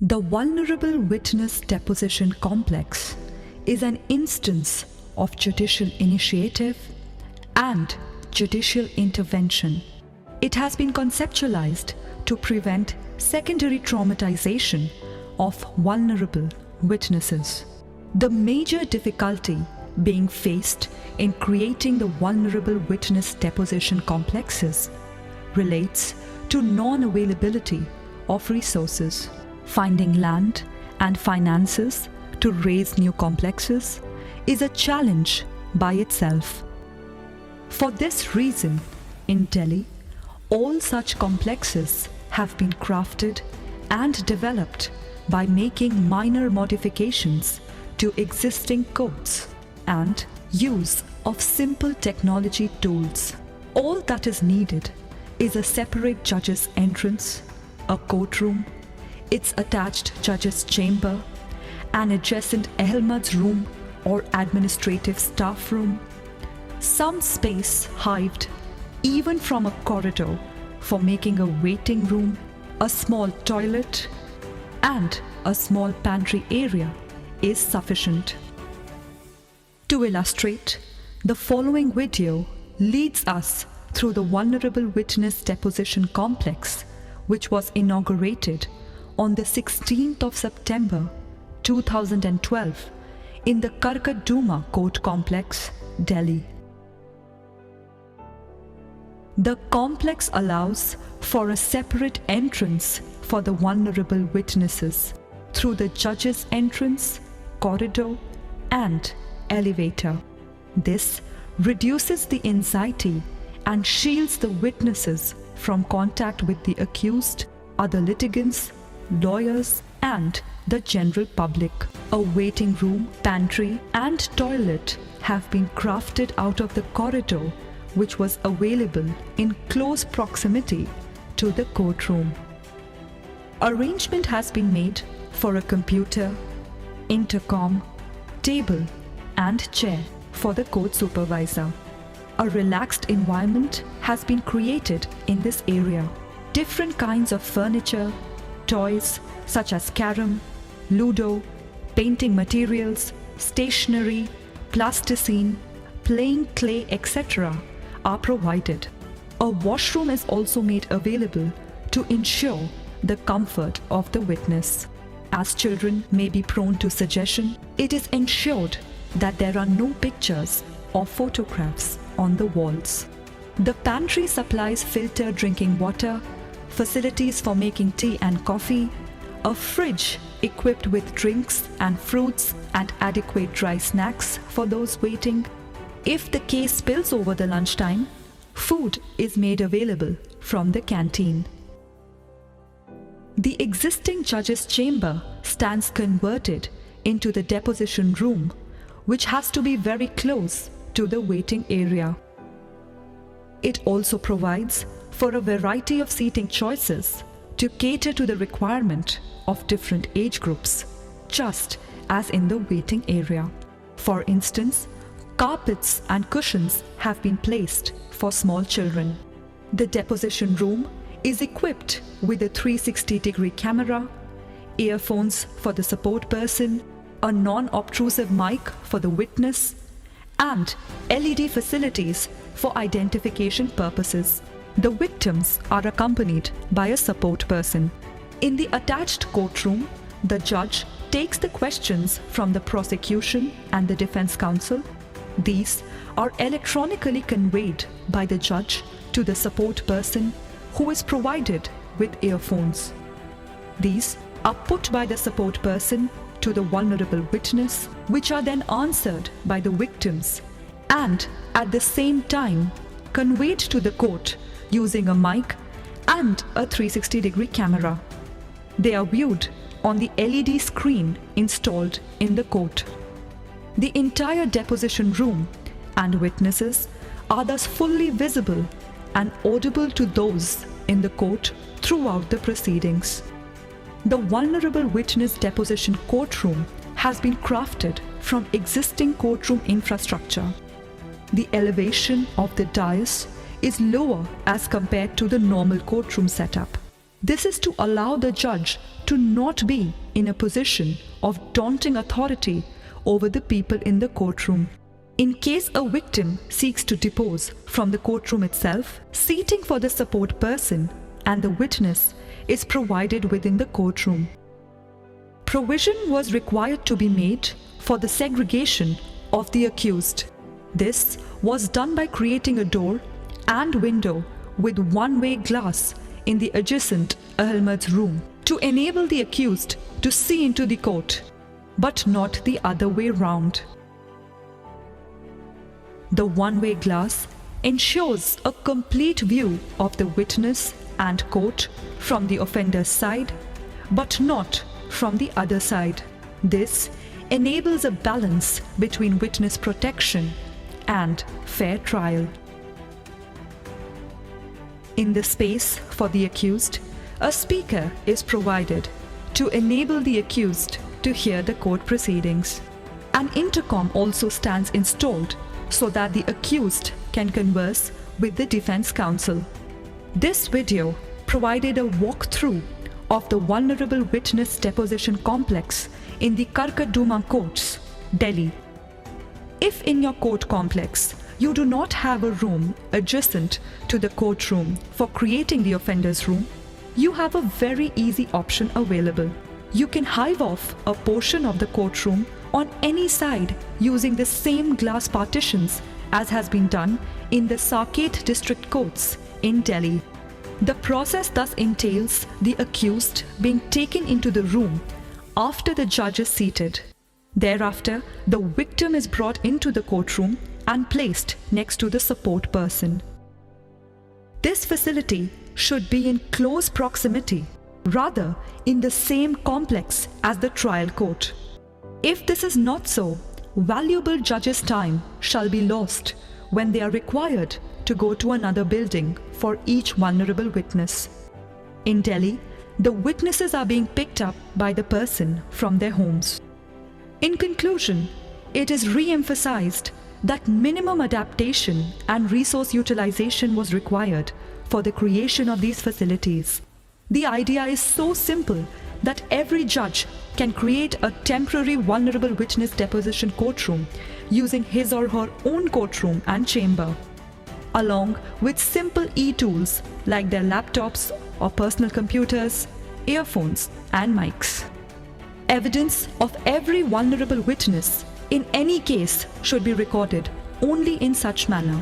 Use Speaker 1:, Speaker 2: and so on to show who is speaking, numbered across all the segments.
Speaker 1: The Vulnerable Witness Deposition Complex is an instance of judicial initiative and judicial intervention. It has been conceptualized to prevent secondary traumatization of vulnerable witnesses. The major difficulty being faced in creating the vulnerable witness deposition complexes relates to non-availability of resources. Finding land and finances to raise new complexes is a challenge by itself. For this reason, in Delhi, all such complexes have been crafted and developed by making minor modifications to existing courts and use of simple technology tools. All that is needed is a separate judge's entrance, a courtroom, its attached judge's chamber, an adjacent Ahmad's room or administrative staff room, some space hived even from a corridor for making a waiting room, a small toilet, and a small pantry area is sufficient. To illustrate, the following video leads us through the Vulnerable Witness Deposition Complex, which was inaugurated on the 16th of September 2012 in the Karkardooma Court Complex, Delhi. The complex allows for a separate entrance for the vulnerable witnesses through the judge's entrance, corridor, and elevator. This reduces the anxiety and shields the witnesses from contact with the accused, other litigants, lawyers, and the general public. A waiting room, pantry, and toilet have been crafted out of the corridor, which was available in close proximity to the courtroom. Arrangement has been made for a computer, intercom, table, and chair for the court supervisor. A relaxed environment has been created in this area. Different kinds of furniture, toys such as carom, ludo, painting materials, stationery, plasticine, playing clay, etc. are provided. A washroom is also made available to ensure the comfort of the witness. As children may be prone to suggestion, it is ensured that there are no pictures or photographs on the walls. The pantry supplies filtered drinking water, facilities for making tea and coffee, a fridge equipped with drinks and fruits and adequate dry snacks for those waiting. If the case spills over the lunchtime, food is made available from the canteen. The existing judge's chamber stands converted into the deposition room, which has to be very close to the waiting area. It also provides for a variety of seating choices to cater to the requirement of different age groups, just as in the waiting area. For instance, carpets and cushions have been placed for small children. The deposition room is equipped with a 360-degree camera, earphones for the support person, a non-obtrusive mic for the witness, and LED facilities for identification purposes. The victims are accompanied by a support person. In the attached courtroom, the judge takes the questions from the prosecution and the defense counsel. These are electronically conveyed by the judge to the support person, who is provided with earphones. These are put by the support person to the vulnerable witness, which are then answered by the victims and at the same time conveyed to the court using a mic and a 360-degree camera. They are viewed on the LED screen installed in the court. The entire deposition room and witnesses are thus fully visible and audible to those in the court throughout the proceedings. The Vulnerable Witness Deposition Courtroom has been crafted from existing courtroom infrastructure. The elevation of the dais is lower as compared to the normal courtroom setup. This is to allow the judge to not be in a position of daunting authority over the people in the courtroom. In case a victim seeks to depose from the courtroom itself, seating for the support person and the witness is provided within the courtroom. Provision was required to be made for the segregation of the accused. This was done by creating a door and window with one-way glass in the adjacent Ahmad's room to enable the accused to see into the court, but not the other way round. The one-way glass ensures a complete view of the witness and court from the offender's side, but not from the other side. This enables a balance between witness protection and fair trial. In the space for the accused, a speaker is provided to enable the accused to hear the court proceedings. An intercom also stands installed so that the accused can converse with the defense counsel. This video provided a walkthrough of the vulnerable witness deposition complex in the Karkardooma courts, Delhi. If in your court complex you do not have a room adjacent to the courtroom for creating the offender's room, you have a very easy option available. You can hive off a portion of the courtroom on any side using the same glass partitions as has been done in the Saket district courts in Delhi. The process thus entails the accused being taken into the room after the judge is seated. Thereafter, the victim is brought into the courtroom and placed next to the support person. This facility should be in close proximity, rather in the same complex as the trial court. If this is not so, valuable judges' time shall be lost when they are required to go to another building for each vulnerable witness. In Delhi, the witnesses are being picked up by the person from their homes. In conclusion, it is re-emphasized that minimum adaptation and resource utilization was required for the creation of these facilities. The idea is so simple that every judge can create a temporary vulnerable witness deposition courtroom using his or her own courtroom and chamber, along with simple e-tools like their laptops or personal computers, earphones, and mics. Evidence of every vulnerable witness in any case should be recorded only in such manner.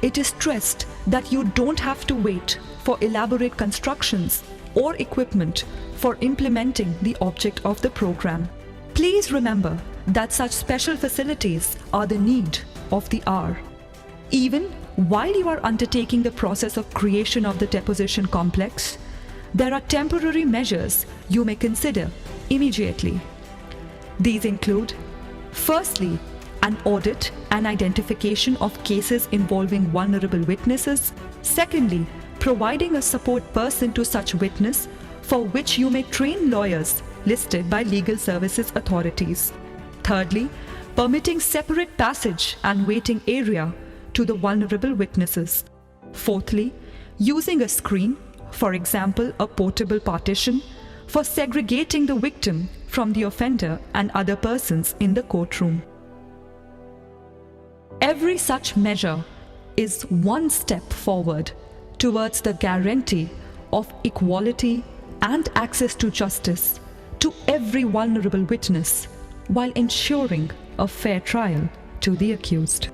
Speaker 1: It is stressed that you don't have to wait for elaborate constructions or equipment for implementing the object of the program. Please remember that such special facilities are the need of the hour. Even while you are undertaking the process of creation of the deposition complex, there are temporary measures you may consider immediately. These include, firstly, an audit and identification of cases involving vulnerable witnesses. Secondly, providing a support person to such witness for which you may train lawyers listed by legal services authorities. Thirdly, permitting separate passage and waiting area to the vulnerable witnesses. Fourthly, using a screen, for example a portable partition, for segregating the victim from the offender and other persons in the courtroom. Every such measure is one step forward towards the guarantee of equality and access to justice to every vulnerable witness, while ensuring a fair trial to the accused.